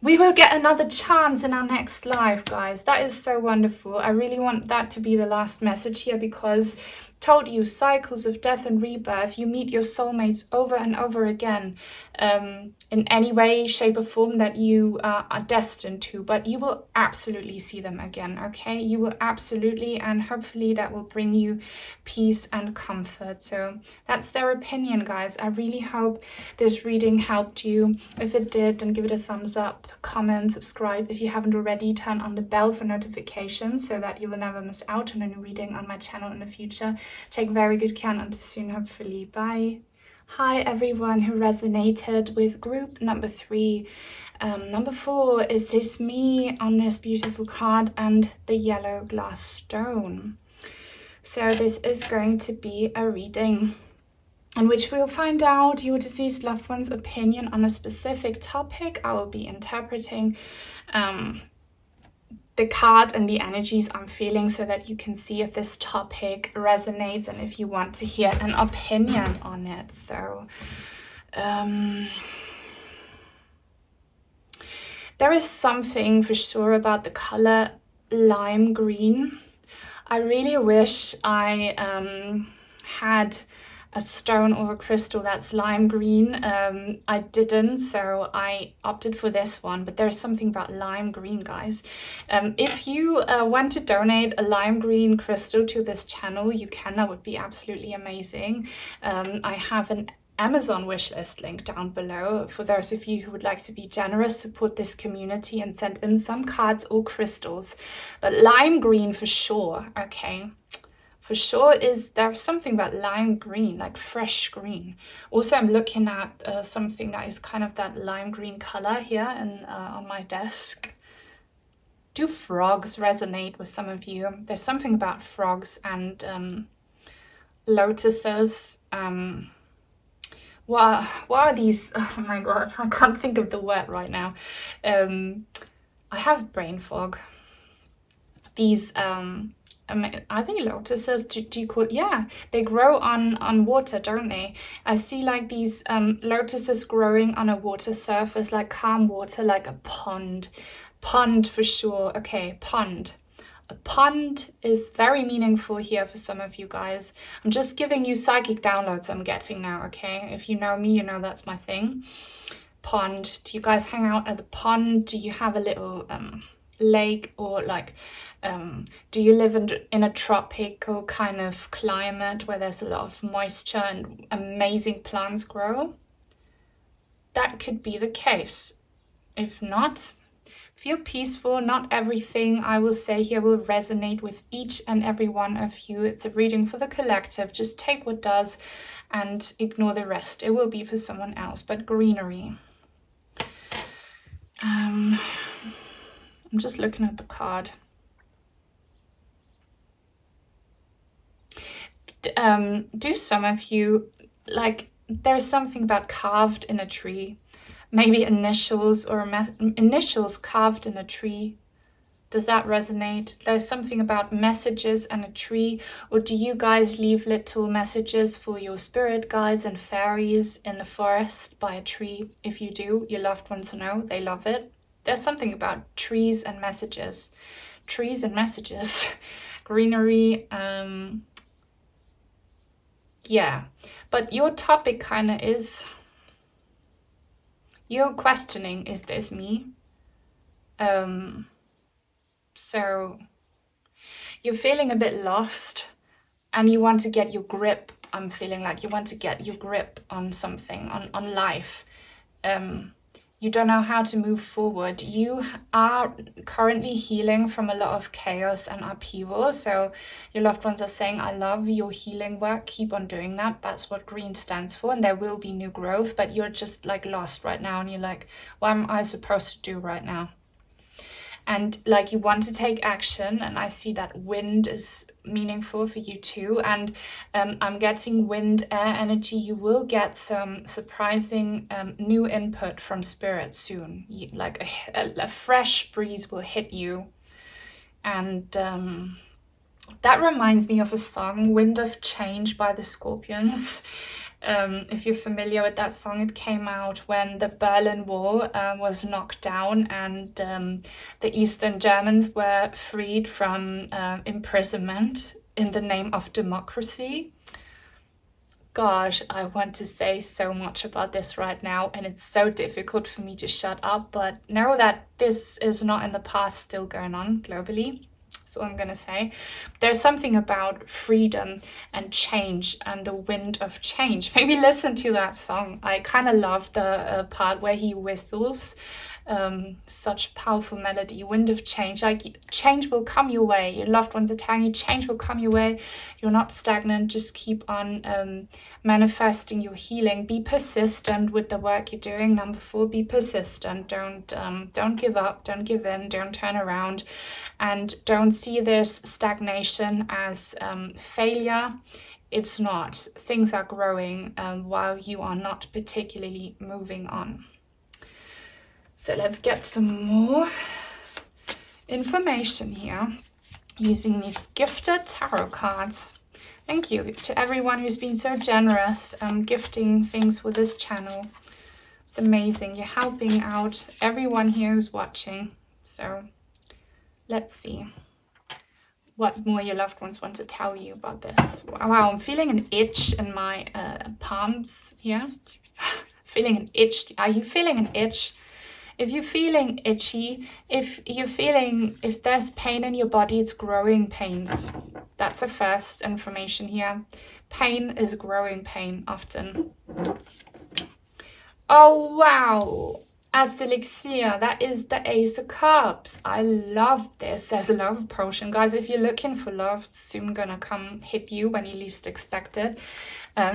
We will get another chance in our next life, guys. That is so wonderful. I really want that to be the last message here, because told you, cycles of death and rebirth. You meet your soulmates over and over again, in any way, shape or form that you are destined to, but you will absolutely see them again. Okay, you will absolutely, and hopefully that will bring you peace and comfort. So that's their opinion, guys. I really hope this reading helped you. If it did, then give it a thumbs up, comment, subscribe. If you haven't already, turn on the bell for notifications so that you will never miss out on a new reading on my channel in the future. Take very good care, and until soon, hopefully. Bye. Hi everyone who resonated with group number 3. Number 4, is this me on this beautiful card and the yellow glass stone. So this is going to be a reading in which we'll find out your deceased loved one's opinion on a specific topic. I will be interpreting the card and the energies I'm feeling so that you can see if this topic resonates and if you want to hear an opinion on it. So there is something for sure about the color lime green. I really wish I had a stone or a crystal that's lime green. I didn't, so I opted for this one, but there's something about lime green, guys. If you want to donate a lime green crystal to this channel, you can. That would be absolutely amazing. I have an Amazon wishlist link down below for those of you who would like to be generous, support this community and send in some cards or crystals. But lime green for sure. Okay, for sure there's something about lime green, like fresh green. Also, I'm looking at something that is kind of that lime green color here and on my desk. Do frogs resonate with some of you? There's something about frogs and lotuses. What are these? Oh my god, I can't think of the word right now. I have brain fog. These I think lotuses, do you call, yeah, they grow on water, don't they? I see like these lotuses growing on a water surface, like calm water, like a pond for sure. Okay, pond. A pond is very meaningful here for some of you guys. I'm just giving you psychic downloads I'm getting now. Okay, if you know me, you know that's my thing. Pond. Do you guys hang out at the pond? Do you have a little lake, or like do you live in a tropical kind of climate where there's a lot of moisture and amazing plants grow? That could be the case. If not, feel peaceful. Not everything I will say here will resonate with each and every one of you. It's a reading for the collective. Just take what does and ignore the rest. It will be for someone else. But greenery. I'm just looking at the card. Do some of you, like, there's something about carved in a tree, maybe initials or initials carved in a tree. Does that resonate? There's something about messages and a tree. Or do you guys leave little messages for your spirit guides and fairies in the forest by a tree? If you do, your loved ones know, they love it. There's something about trees and messages. Trees and messages. Greenery. Yeah, but your topic kind of is, you're questioning, is this me? So you're feeling a bit lost and you want to get your grip. I'm feeling like you want to get your grip on something, on life. You don't know how to move forward. You are currently healing from a lot of chaos and upheaval. So your loved ones are saying, I love your healing work. Keep on doing that. That's what green stands for. And there will be new growth, but you're just like lost right now. And you're like, what am I supposed to do right now? And like you want to take action, and I see that wind is meaningful for you too. And I'm getting wind, air energy. You will get some surprising new input from spirit soon. Like a fresh breeze will hit you. And that reminds me of a song, Wind of Change by the Scorpions. If you're familiar with that song, it came out when the Berlin Wall was knocked down and the Eastern Germans were freed from imprisonment in the name of democracy. Gosh, I want to say so much about this right now, and it's so difficult for me to shut up, but know that this is not in the past, still going on globally. That's all I'm gonna say. There's something about freedom and change and the wind of change. Maybe listen to that song. I kind of love the part where he whistles. Such a powerful melody. Wind of change. Like change will come your way. Your loved ones are telling you change will come your way. You're not stagnant. Just keep on manifesting your healing. Be persistent with the work you're doing. Number 4, be persistent. Don't give up. Don't give in. Don't turn around, and don't see this stagnation as failure. It's not. Things are growing while you are not particularly moving on. So let's get some more information here using these gifted tarot cards. Thank you to everyone who's been so generous gifting things with this channel. It's amazing. You're helping out everyone here who's watching. So let's see what more your loved ones want to tell you about this. Wow, I'm feeling an itch in my palms here. Feeling an itch. Are you feeling an itch? If you're feeling itchy, if there's pain in your body, it's growing pains. That's a first information here. Pain is growing pain often. Oh, wow. As the elixir, that is the Ace of Cups. I love this as a love potion. Guys, if you're looking for love, it's soon gonna come hit you when you least expect it.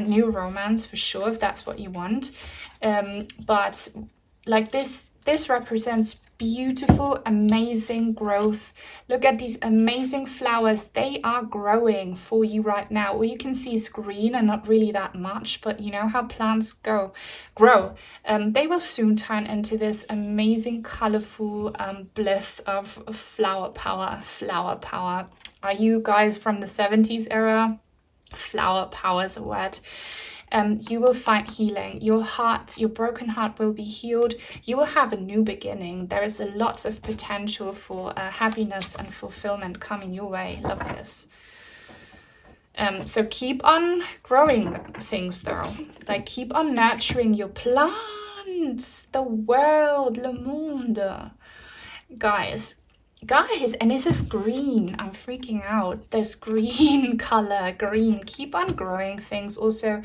New romance for sure, if that's what you want. But like this represents beautiful, amazing growth. Look at these amazing flowers. They are growing for you right now. All you can see is green and not really that much, but you know how plants grow. They will soon turn into this amazing, colorful bliss of flower power. Are you guys from the 70s era? Flower power is a word. You will find healing. Your heart, your broken heart will be healed. You will have a new beginning. There is a lot of potential for happiness and fulfillment coming your way. Love this. So keep on growing things though. Like keep on nurturing your plants, the world, le monde. Guys, and this is green. I'm freaking out. This green color, green. Keep on growing things. Also,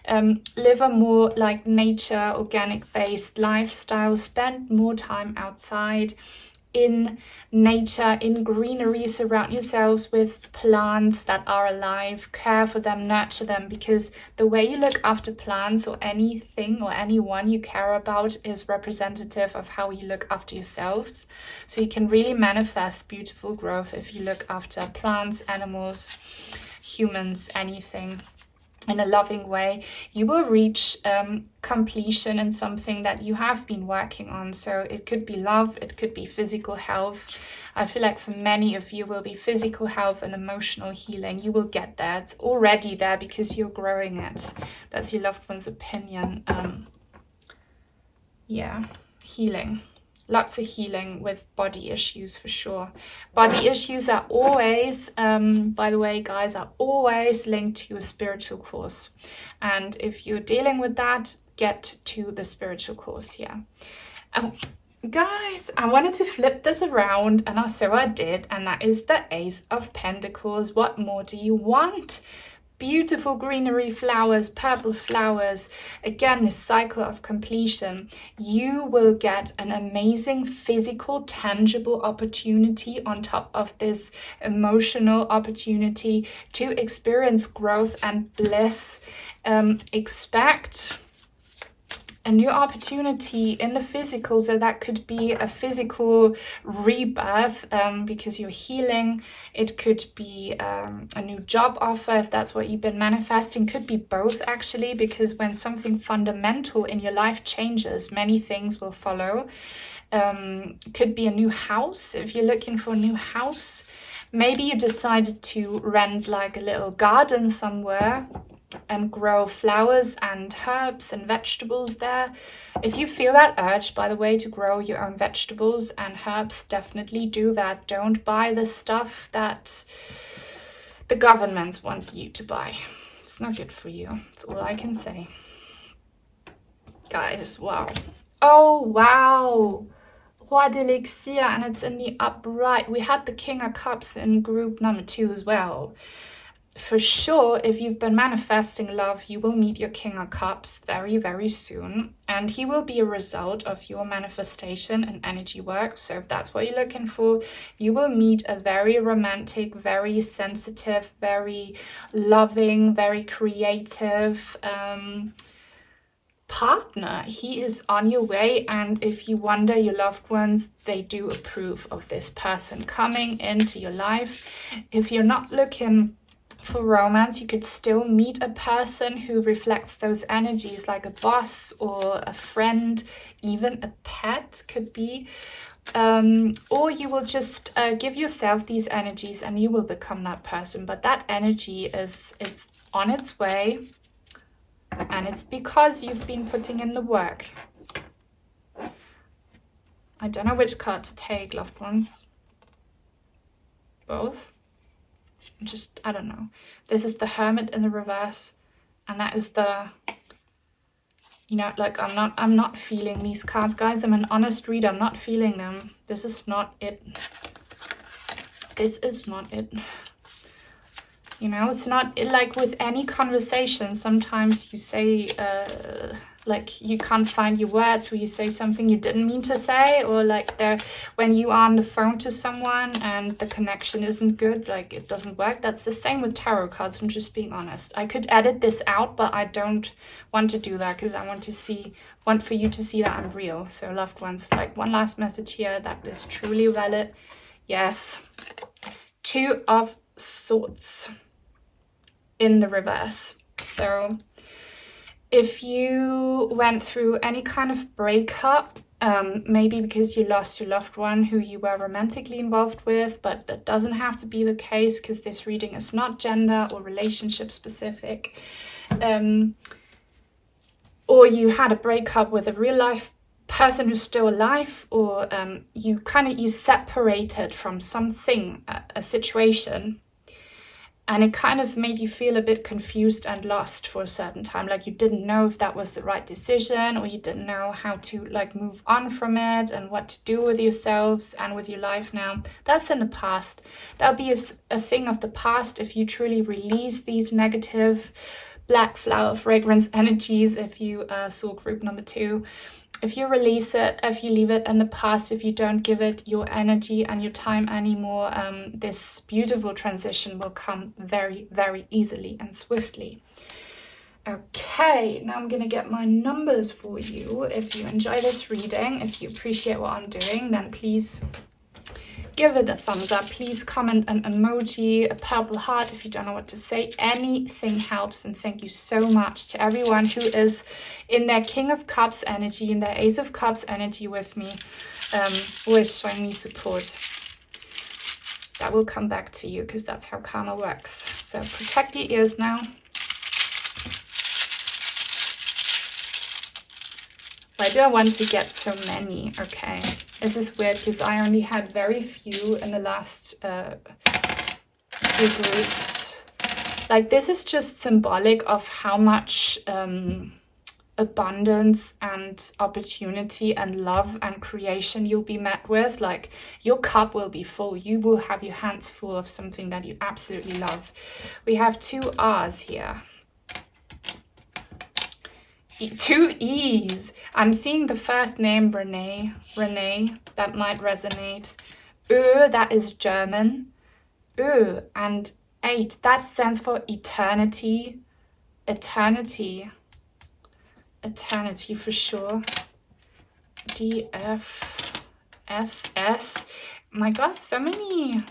live a more like nature, organic based lifestyle. Spend more time outside in nature, in greenery. Surround yourselves with plants that are alive. Care for them, nurture them, because the way you look after plants or anything or anyone you care about is representative of how you look after yourselves. So you can really manifest beautiful growth if you look after plants, animals, humans, anything in a loving way. You will reach completion in something that you have been working on. So it could be love, it could be physical health. I feel like for many of you will be physical health and emotional healing. You will get there. It's already there because you're growing it. That's your loved one's opinion. Yeah, healing. Lots of healing with body issues for sure. Body issues are always, by the way, guys, are always linked to a spiritual course. And if you're dealing with that, get to the spiritual course here. Guys, I wanted to flip this around, and so I did, and that is the Ace of Pentacles. What more do you want? Beautiful greenery flowers, purple flowers. Again, this cycle of completion. You will get an amazing physical, tangible opportunity on top of this emotional opportunity to experience growth and bliss. Expect a new opportunity in the physical, so that could be a physical rebirth because you're healing. It could be a new job offer if that's what you've been manifesting. Could be both actually, because when something fundamental in your life changes, many things will follow. Could be a new house if you're looking for a new house. Maybe you decided to rent like a little garden somewhere and grow flowers and herbs and vegetables there. If you feel that urge, by the way, to grow your own vegetables and herbs, definitely do that. Don't buy the stuff that the governments want you to buy. It's not good for you. That's all I can say. Guys, wow. Oh, wow. Roi d'Elixir, and it's in the upright. We had the King of Cups in group number 2 as well. For sure, if you've been manifesting love, you will meet your King of Cups very, very soon. And he will be a result of your manifestation and energy work. So if that's what you're looking for, you will meet a very romantic, very sensitive, very loving, very creative partner. He is on your way. And if you wonder, your loved ones, they do approve of this person coming into your life. If you're not looking for romance, you could still meet a person who reflects those energies, like a boss or a friend, even a pet could be. Or you will just give yourself these energies and you will become that person. But that energy it's on its way, and it's because you've been putting in the work. I don't know which card to take, loved ones. Both? I don't know. This is the Hermit in the reverse, and that is the, you know, like I'm not feeling these cards, guys. I'm an honest reader. I'm not feeling them. This is not it. This is not it. You know, it's not like with any conversation. Sometimes you say like you can't find your words, or you say something you didn't mean to say, or like when you are on the phone to someone and the connection isn't good, like it doesn't work. That's the same with tarot cards. I'm just being honest. I could edit this out, but I don't want to do that because I want for you to see that I'm real. So loved ones, like one last message here that is truly valid. Yes, 2 of Swords in the reverse. So if you went through any kind of breakup, maybe because you lost your loved one who you were romantically involved with, but that doesn't have to be the case because this reading is not gender or relationship specific. Or you had a breakup with a real life person who's still alive, or you separated from something, a situation, and it kind of made you feel a bit confused and lost for a certain time. Like you didn't know if that was the right decision, or you didn't know how to like move on from it and what to do with yourselves and with your life now. That's in the past. That'll be a thing of the past if you truly release these negative black flower fragrance energies. If you saw group number 2. If you release it, if you leave it in the past, if you don't give it your energy and your time anymore, this beautiful transition will come very, very easily and swiftly. Okay, now I'm going to get my numbers for you. If you enjoy this reading, if you appreciate what I'm doing, then please give it a thumbs up. Please comment an emoji, a purple heart if you don't know what to say. Anything helps. And thank you so much to everyone who is in their King of Cups energy, in their Ace of Cups energy with me, always showing me support. That will come back to you because that's how karma works. So protect your ears now. Why do I want to get so many? Okay, this is weird because I only had very few in the last few groups. Like this is just symbolic of how much abundance and opportunity and love and creation you'll be met with. Like, your cup will be full. You will have your hands full of something that you absolutely love. We have 2 R's here. 2 E's. I'm seeing the first name Renee. Renee, that might resonate. That is German. And 8, that stands for eternity. Eternity for sure. DFSS. My God, so many.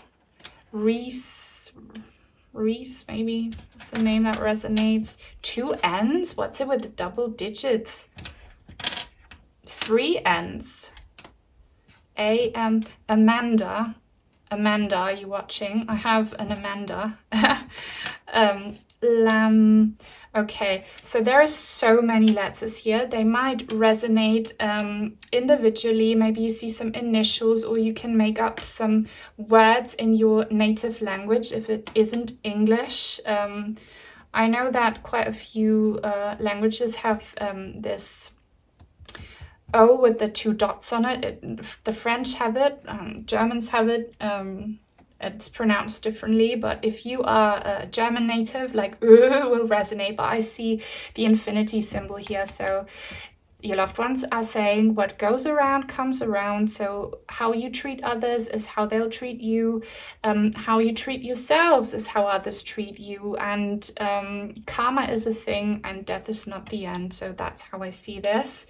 Reese, maybe that's a name that resonates. 2 N's. What's it with the double digits? 3 N's. Amanda. Amanda, are you watching? I have an Amanda. Lamb. Okay, so there are so many letters here. They might resonate individually. Maybe you see some initials, or you can make up some words in your native language if it isn't English. I know that quite a few languages have this O with the 2 dots on it. The French have it, Germans have it. It's pronounced differently, but if you are a German native, like will resonate. But I see the infinity symbol here, so your loved ones are saying what goes around comes around. So how you treat others is how they'll treat you. How you treat yourselves is how others treat you. And karma is a thing, and death is not the end. So that's how I see this.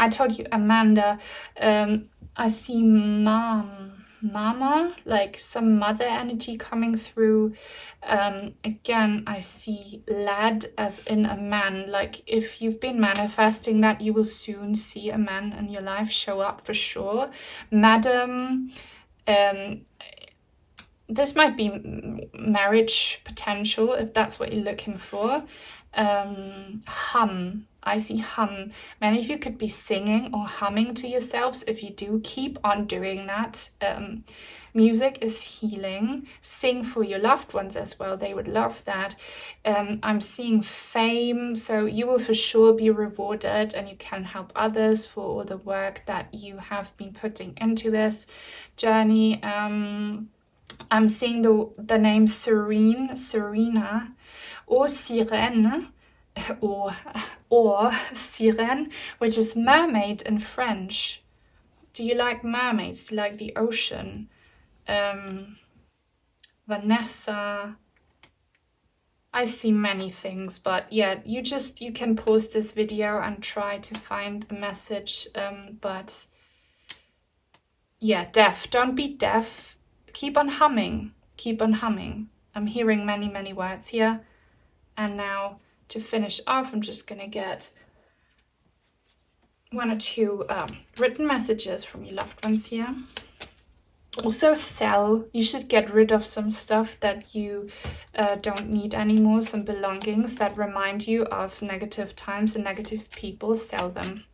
I told you, Amanda, I see mama, like some mother energy coming through. Again, I see lad as in a man. Like, if you've been manifesting that, you will soon see a man in your life show up for sure. Madam, this might be marriage potential if that's what you're looking for. Hum. I see hum. Many of you could be singing or humming to yourselves. If you do, keep on doing that. Music is healing. Sing for your loved ones as well. They would love that. I'm seeing fame. So you will for sure be rewarded, and you can help others for all the work that you have been putting into this journey. I'm seeing the name Serena, or Sirene, or Sirene, which is mermaid in French. Do you like mermaids? Do you like the ocean? Vanessa. I see many things, but yeah, you can pause this video and try to find a message. But yeah, deaf. Don't be deaf. Keep on humming. Keep on humming. I'm hearing many, many words here. And now to finish off, I'm just going to get 1 or 2 written messages from your loved ones here. Also sell. You should get rid of some stuff that you don't need anymore, some belongings that remind you of negative times and negative people. Sell them.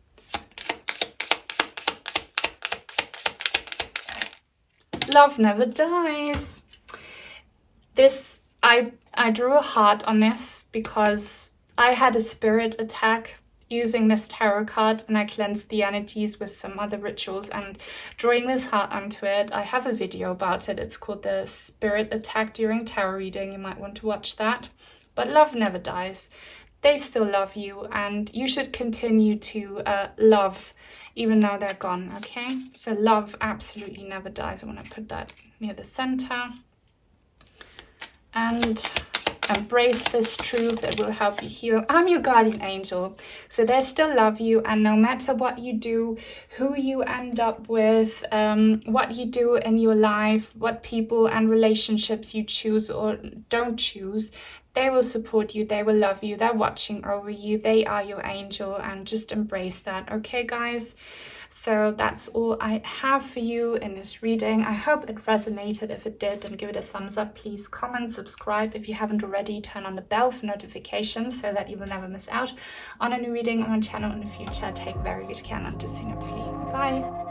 Love never dies. This, I drew a heart on this because I had a spirit attack using this tarot card, and I cleansed the energies with some other rituals, and drawing this heart onto it. I have a video about it. It's called the Spirit Attack During Tarot Reading. You might want to watch that. But love never dies. They still love you, and you should continue to love even though they're gone, okay? So love absolutely never dies. I want to put that near the center. And embrace this truth. It will help you heal. I'm your guardian angel, so they still love you, and no matter what you do, who you end up with, what you do in your life, what people and relationships you choose or don't choose, they will support you, they will love you, they're watching over you, they are your angel, and just embrace that, okay guys? So that's all I have for you in this reading. I hope it resonated. If it did, then give it a thumbs up. Please comment, subscribe. If you haven't already, turn on the bell for notifications so that you will never miss out on a new reading on my channel in the future. Take very good care, and to see you hopefully. Bye.